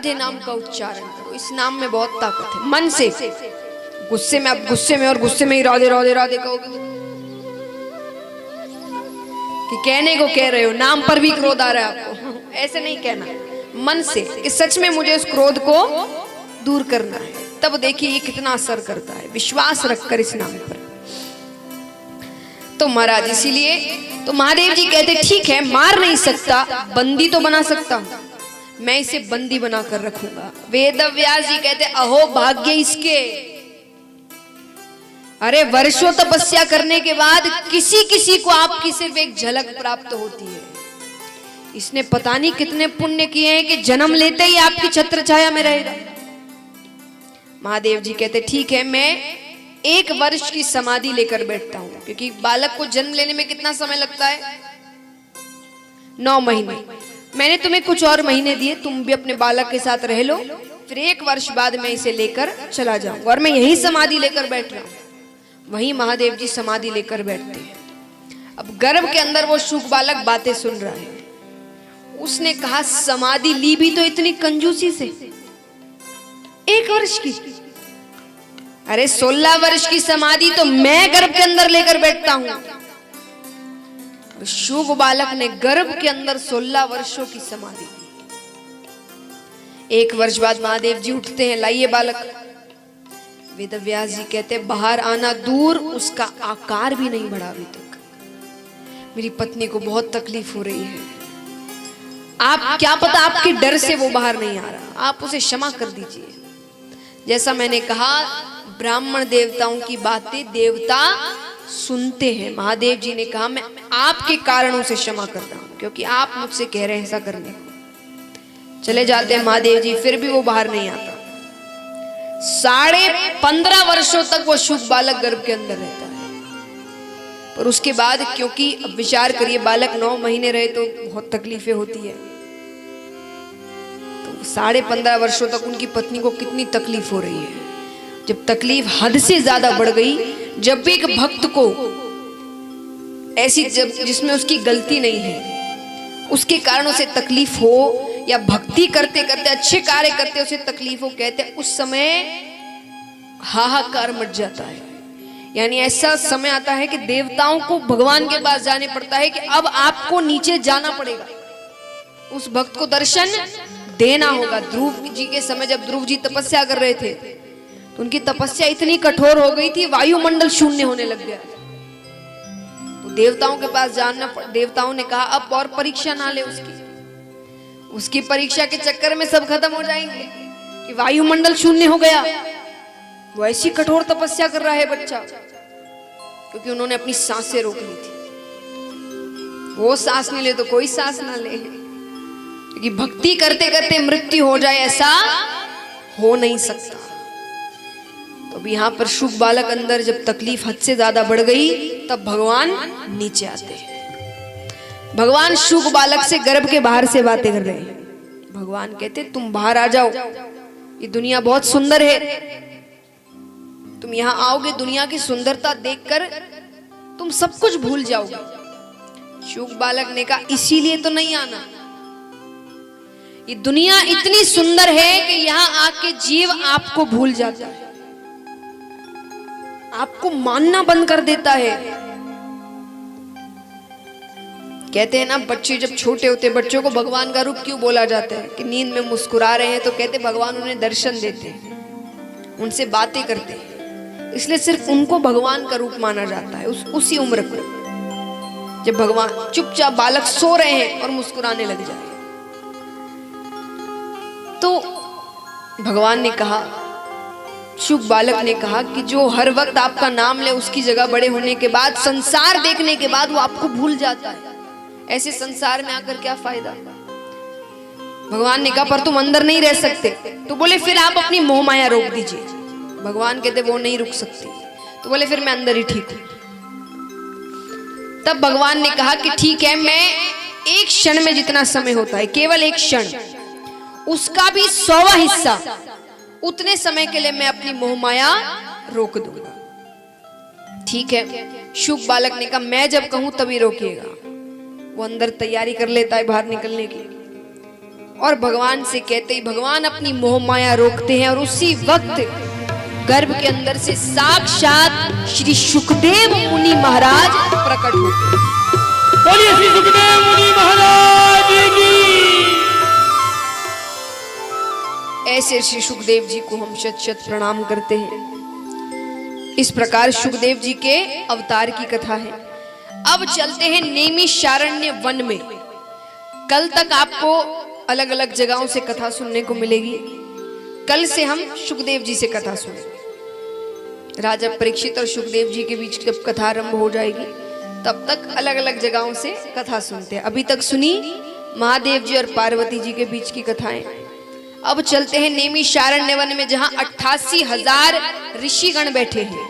राधे नाम का उच्चारण करो। इस नाम में बहुत ताकत है। मन से, गुस्से में, आप गुस्से में और गुस्से में ही राधे राधे राधे कहोगे कि कहने को कह रहे हो, नाम पर भी क्रोध आ रहा है आपको, ऐसे नहीं कहना। मन से कि सच में मुझे उस क्रोध को दूर करना है, तब देखिए ये कितना असर करता है। विश्वास रखकर इस नाम पर। तो महाराज इसीलिए तो महादेव जी कहते ठीक है, मार नहीं सकता, बंदी तो बना सकता हूं, मैं इसे बंदी बनाकर रखूंगा। वेद व्यास जी कहते अहो भाग्य इसके, अरे वर्षों तपस्या करने के बाद किसी किसी को आपकी सिर्फ एक झलक प्राप्त होती है। इसने पता नहीं कितने पुण्य किए हैं कि जन्म लेते ही आपकी छत्र छाया में रहेगा। महादेव जी कहते ठीक है, मैं 1 वर्ष की समाधि लेकर बैठता हूं, क्योंकि बालक को जन्म लेने में कितना समय लगता है? 9 महीने। मैंने तुम्हें कुछ और महीने दिए, तुम भी अपने बालक के साथ रह लो, फिर 1 वर्ष बाद मैं इसे लेकर चला जाऊंगा और मैं यही समाधि लेकर बैठ रहा हूं। वहीं महादेव जी समाधि लेकर बैठते हैं। अब गर्भ के अंदर वो शुक बालक बातें सुन रहा है। उसने कहा समाधि ली भी तो इतनी कंजूसी से, 1 वर्ष की, अरे 16 वर्ष की समाधि तो मैं गर्भ के अंदर लेकर बैठता हूं। शुक बालक ने गर्भ के अंदर 16 वर्षों की समाधि। 1 वर्ष बाद महादेव जी उठते हैं, लाइए बालक। वेद व्यास जी कहते बाहर आना दूर, उसका आकार भी नहीं बढ़ा अभी तक। मेरी पत्नी को बहुत तकलीफ हो रही है, आप क्या पता आपके डर से वो बाहर नहीं आ रहा, आप उसे क्षमा कर दीजिए। जैसा मैंने कहा, ब्राह्मण देवताओं की बातें देवता सुनते हैं। महादेव जी ने कहा मैं आपके कारण उसे क्षमा कर रहा हूं, क्योंकि आप मुझसे कह रहे हैं ऐसा करने को। चले जाते हैं महादेव जी, फिर भी वो बाहर नहीं आता। 15.5 वर्षों तक वो शुक बालक गर्भ के अंदर रहता है। पर उसके बाद, क्योंकि अब विचार करिए, बालक 9 महीने रहे तो बहुत तकलीफें होती है, तो 15.5 वर्षों तक उनकी पत्नी को कितनी तकलीफ हो रही है। जब तकलीफ हद से ज्यादा बढ़ गई, जब भी एक भक्त को ऐसी जिसमें उसकी गलती नहीं है, उसके कारण उसे तकलीफ हो, या भक्ति करते करते अच्छे कार्य करते उसे तकलीफ हो, कहते उस समय हाहाकार मच जाता है। यानी ऐसा समय आता है कि देवताओं को भगवान के पास जाने पड़ता है कि अब आपको नीचे जाना पड़ेगा, उस भक्त को दर्शन देना होगा। ध्रुव जी के समय जब ध्रुव जी तपस्या कर रहे थे, तो उनकी तपस्या इतनी कठोर हो गई थी, वायुमंडल शून्य होने लग गया। तो देवताओं के पास जाना, देवताओं ने कहा अब और परीक्षा ना ले उसकी परीक्षा के चक्कर में सब खत्म हो जाएंगे कि वायुमंडल शून्य हो गया। वो ऐसी कठोर तपस्या कर रहा है बच्चा, क्योंकि उन्होंने अपनी सांसें रोक ली थी। वो सांस नहीं ले तो कोई सांस ना ले, क्योंकि भक्ति करते करते मृत्यु हो जाए ऐसा हो नहीं सकता। तो अब यहाँ पर शुक बालक अंदर जब तकलीफ हद से ज्यादा बढ़ गई, तब भगवान नीचे आते हैं। भगवान शुक बालक से गर्भ के बाहर से बातें कर रहे हैं। भगवान कहते तुम बाहर आ जाओ, ये दुनिया बहुत सुंदर है, तुम यहाँ आओगे, दुनिया की सुंदरता देखकर तुम सब कुछ भूल जाओगे। शुक बालक ने कहा इसीलिए तो नहीं आना, ये दुनिया इतनी सुंदर है कि यहाँ आके जीव आपको भूल जाता है, आपको मानना बंद कर देता है। कहते हैं ना, बच्चे जब छोटे होते, बच्चों को भगवान का रूप क्यों बोला जाता है? कि नींद में मुस्कुरा रहे हैं तो कहते भगवान उन्हें दर्शन देते हैं, उनसे बातें करते हैं, इसलिए सिर्फ उनको भगवान का रूप माना जाता है उसी उम्र को। जब भगवान चुपचाप बालक सो रहे हैं और मुस्कुराने लग जाए, तो भगवान ने कहा, शुक बालक ने कहा कि जो हर वक्त आपका नाम ले, उसकी जगह बड़े होने के बाद, संसार देखने के बाद वो आपको भूल जाता है। ऐसे संसार में आकर क्या फायदा? भगवान ने कहा पर तुम अंदर नहीं रह सकते। तो बोले फिर आप अपनी मोह माया रोक दीजिए। भगवान कहते वो नहीं रुक सकती। तो बोले फिर मैं अंदर ही ठीक हूं। तब भगवान ने कहा कि ठीक है, मैं 1 क्षण में जितना समय होता है, केवल 1 क्षण, उसका भी 100वां हिस्सा, उतने समय के लिए मैं अपनी मोह माया रोक दूंगा। ठीक है। शुक बालक ने कहा मैं जब कहूं तभी रोकिएगा। वो अंदर तैयारी कर लेता है बाहर निकलने की, और भगवान से कहते ही भगवान अपनी मोह माया रोकते हैं और उसी वक्त गर्भ के अंदर से साक्षात श्री सुखदेव मुनि महाराज प्रकट होते हैं। बोलिए श्री सुखदेव मुनि महाराज की। ऐसे श्री सुखदेव जी को हम शत शत प्रणाम करते हैं। इस प्रकार सुखदेव जी के अवतार की कथा है। अब चलते हैं नैमिषारण्य वन में। कल तक आपको अलग अलग जगहों से कथा सुनने को मिलेगी। कल से हम सुखदेव जी से कथा सुनेंगे। राजा परीक्षित और सुखदेव जी के बीच जब कथा आरंभ हो जाएगी तब तक अलग अलग जगहों से कथा सुनते हैं। अभी तक सुनी महादेव जी और पार्वती जी के बीच की कथाएं। अब चलते हैं नैमिषारण्य वन में, जहां 88,000 ऋषिगण बैठे हैं।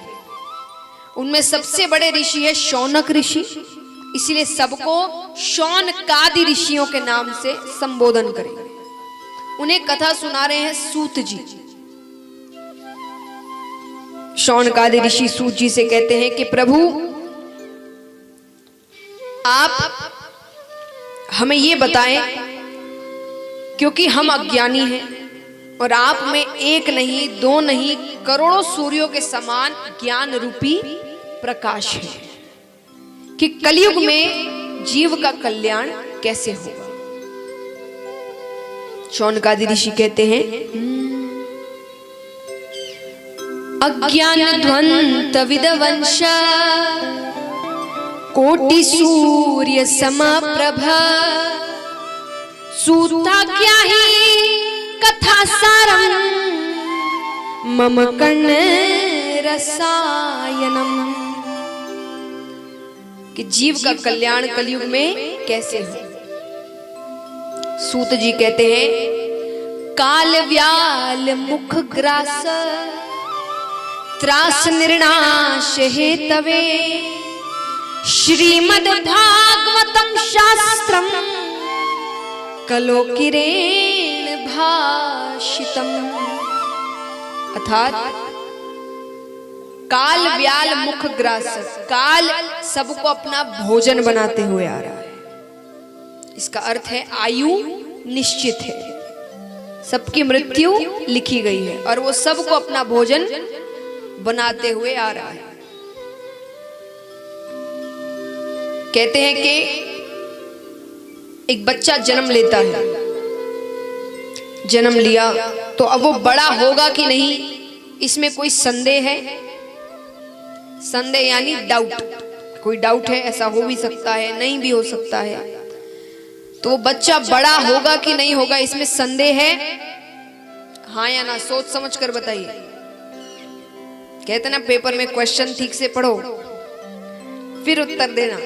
उनमें सबसे बड़े ऋषि है शौनक ऋषि, इसीलिए सबको शौनकादि ऋषियों के नाम से संबोधन करेंगे। उन्हें कथा सुना रहे हैं सूत जी। शौनकादि ऋषि सूत जी से कहते हैं कि प्रभु आप हमें ये बताएं, क्योंकि हम अज्ञानी हैं और आप में एक नहीं दो नहीं करोड़ों सूर्यों के समान ज्ञान रूपी प्रकाश है, कि कलयुग में जीव का कल्याण कैसे होगा। शौनकादि ऋषि कहते हैं अज्ञान ध्वंत विदवंश कोटि सूर्य समप्रभा सूता क्या ही कथा सारम मम कर्ण रसायनम, कि जीव का कल्याण कलयुग में कैसे हो। सूत जी कहते हैं काल व्याल मुख ग्रास त्रास निर्नाश हेतवे श्रीमद् भागवतम शास्त्रम कलोकिरेण भाषितम। अर्थात काल व्याल मुख ग्रास, काल सबको अपना भोजन बनाते हुए आ रहा है। इसका अर्थ है आयु निश्चित है, सबकी मृत्यु लिखी गई है और वो सबको अपना भोजन बनाते हुए आ रहा है। कहते हैं कि एक बच्चा जन्म लेता है, जन्म लिया तो अब वो बड़ा होगा कि नहीं, इसमें कोई संदेह है। संदेह यानी डाउट, कोई डाउट है, ऐसा हो भी सकता है नहीं भी हो सकता है। तो वो बच्चा बड़ा होगा कि नहीं होगा, इसमें संदेह है, हाँ या ना, सोच समझ कर बताइए। कहते ना पेपर में क्वेश्चन ठीक से पढ़ो फिर उत्तर देना।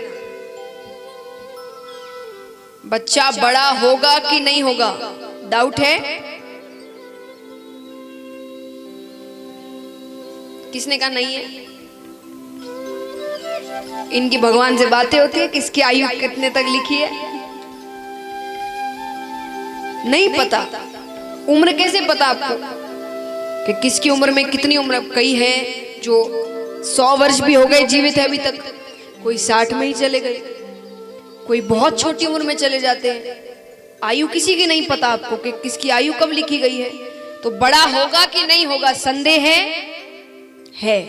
बच्चा बड़ा होगा कि नहीं होगा, डाउट है? किसने कहा नहीं है? इनकी भगवान से बातें होती है, किसकी आयु कितने तक लिखी है नहीं पता। उम्र कैसे पता आपको कि किसकी उम्र में कितनी उम्र? कई है जो 100 वर्ष भी हो गए जीवित है अभी तक, कोई 60 में ही चले गए, कोई बहुत छोटी उम्र में चले जाते हैं। आयु किसी की नहीं पता आपको कि किसकी आयु कब लिखी गई है। तो बड़ा होगा कि नहीं होगा संदेह है।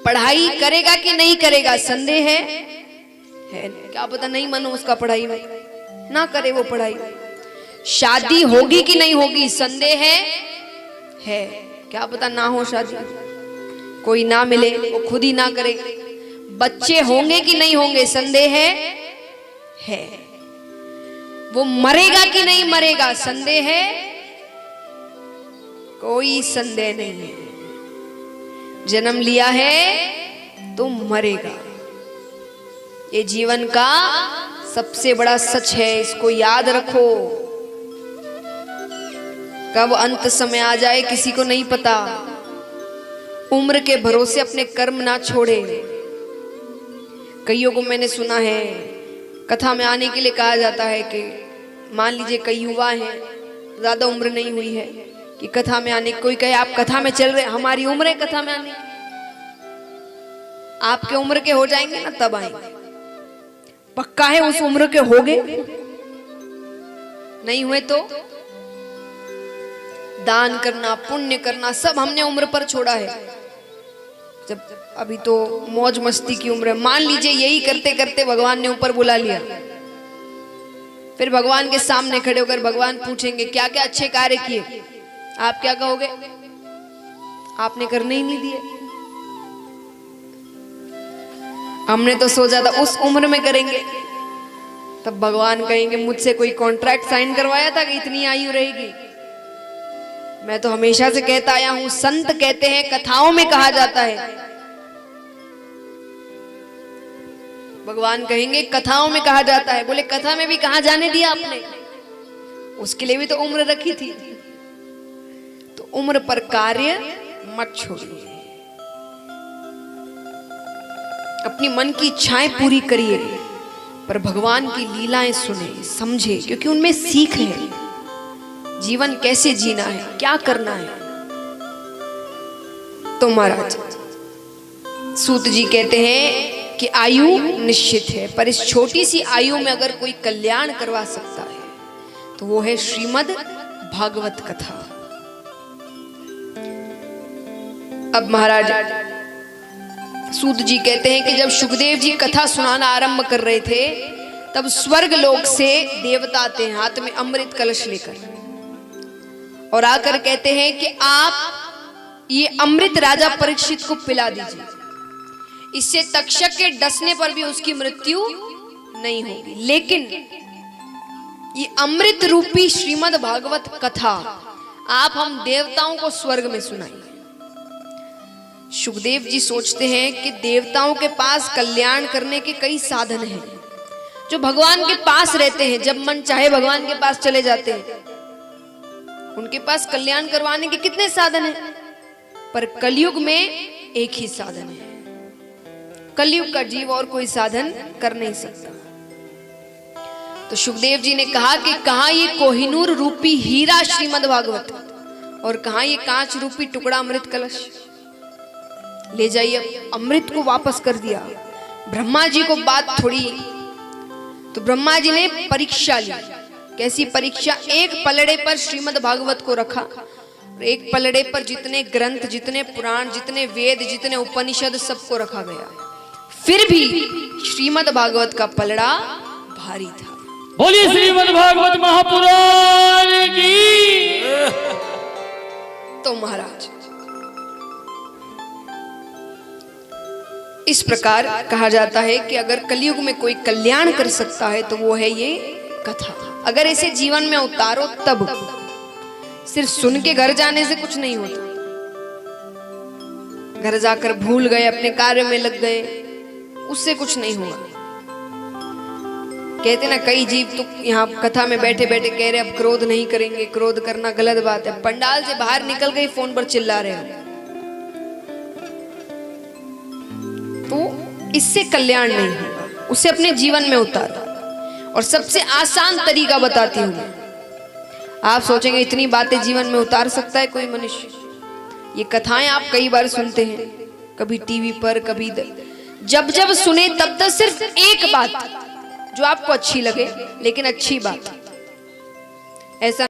पढ़ाई करेगा कि नहीं करेगा संदेह है। क्या पता नहीं मन हो उसका पढ़ाई में, ना करे वो पढ़ाई। शादी होगी कि नहीं होगी संदेह है। क्या पता ना हो शादी, कोई ना मिले, वो खुद ही ना करे। बच्चे होंगे कि नहीं होंगे संदेह है। वो मरेगा कि नहीं मरेगा संदेह है। कोई संदेह नहीं है। जन्म लिया है तो मरेगा, ये जीवन का सबसे बड़ा सच है, इसको याद रखो। कब अंत समय आ जाए किसी को नहीं पता। उम्र के भरोसे अपने कर्म ना छोड़े। कईयों को मैंने सुना है कथा में आने के लिए कहा जाता है कि मान लीजिए कई युवा हैं, ज्यादा उम्र नहीं हुई है कि कथा में आने, कोई कहे आप कथा में चल रहे, हमारी उम्र है कथा में आने, आपके उम्र के हो जाएंगे ना तब आएंगे। पक्का है उस उम्र के होगे? नहीं हुए तो दान करना, पुण्य करना सब हमने उम्र पर छोड़ा है। जब अभी तो मौज मस्ती की उम्र है। मान लीजिए यही करते करते भगवान ने ऊपर बुला लिया, फिर भगवान के सामने खड़े होकर भगवान पूछेंगे क्या क्या अच्छे कार्य किए, आप क्या कहोगे? आपने करने ही नहीं दिए। हमने तो सोचा था उस उम्र में करेंगे। तब भगवान कहेंगे मुझसे कोई कॉन्ट्रैक्ट साइन करवाया था कि इतनी आयु रहेगी? मैं तो हमेशा से कहता आया हूं, संत कहते हैं, कथाओं में कहा जाता है। भगवान कहेंगे कथाओं में कहा जाता है। बोले कथा में भी कहां जाने दिया आपने? उसके लिए भी तो उम्र रखी थी। तो उम्र पर कार्य मत छोड़िए, अपनी मन की इच्छाएं पूरी करिए, पर भगवान की लीलाएं सुने, समझे, क्योंकि उनमें सीख है। जीवन कैसे जीना है, क्या करना है। तो महाराज सूत जी कहते हैं कि आयु निश्चित है, पर इस छोटी सी आयु में अगर कोई कल्याण करवा सकता है तो वो है श्रीमद् भागवत कथा। अब महाराज सूत जी कहते हैं कि जब सुखदेव जी कथा सुनाना आरंभ कर रहे थे, तब स्वर्ग लोक से देवता आते हैं हाथ में अमृत कलश लेकर, और आकर कहते हैं कि आप ये अमृत राजा परीक्षित को पिला दीजिए, इससे तक्षक के डसने पर भी उसकी मृत्यु नहीं होगी। लेकिन ये अमृत रूपी श्रीमद् भागवत कथा आप हम देवताओं को स्वर्ग में सुनाइए। सुखदेव जी सोचते हैं कि देवताओं के पास कल्याण करने के कई साधन हैं, जो भगवान के पास रहते हैं, जब मन चाहे भगवान के पास चले जाते हैं। उनके पास कल्याण करवाने के कितने साधन हैं, पर कलयुग में एक ही साधन है। कलयुग का जीव और कोई साधन कर नहीं सकता। तो सुखदेव जी ने कहा कि कहां ये कोहिनूर रूपी हीरा श्रीमद् भागवत, और कहां ये कांच रूपी टुकड़ा अमृत कलश। ले जाइए। अमृत को वापस कर दिया। ब्रह्मा जी को बात थोड़ी, तो ब्रह्मा जी ने परीक्षा ली। कैसी परीक्षा? एक पलड़े पर श्रीमद् भागवत को रखा, एक पलड़े पर जितने ग्रंथ, जितने पुराण, जितने वेद, जितने उपनिषद सबको रखा गया। फिर भी श्रीमद् भागवत का पलड़ा भारी था। बोलिए श्रीमद् भागवत महापुराण की। तो महाराज इस प्रकार कहा जाता है कि अगर कलयुग में कोई कल्याण कर सकता है तो वो है ये कथा। अगर इसे जीवन में उतारो तब, सिर्फ सुन के घर जाने से कुछ नहीं होता। घर जाकर भूल गए, अपने कार्य में लग गए, उससे कुछ नहीं हुआ। कहते ना कई जीव तो यहाँ कथा में बैठे बैठे कह रहे अब क्रोध नहीं करेंगे, क्रोध करना गलत बात है। पंडाल से बाहर निकल गए फोन पर चिल्ला रहे हो, तो इससे कल्याण नहीं होगा। उसे अपने जीवन में उतारो। और सबसे आसान तरीका बताती हूं। आप सोचेंगे इतनी बातें जीवन में उतार सकता है कोई मनुष्य? ये कथाएं आप कई बार सुनते हैं, कभी टीवी पर, कभी जब जब सुने तब तक सिर्फ एक बात जो आपको अच्छी लगे, लेकिन अच्छी बात। ऐसा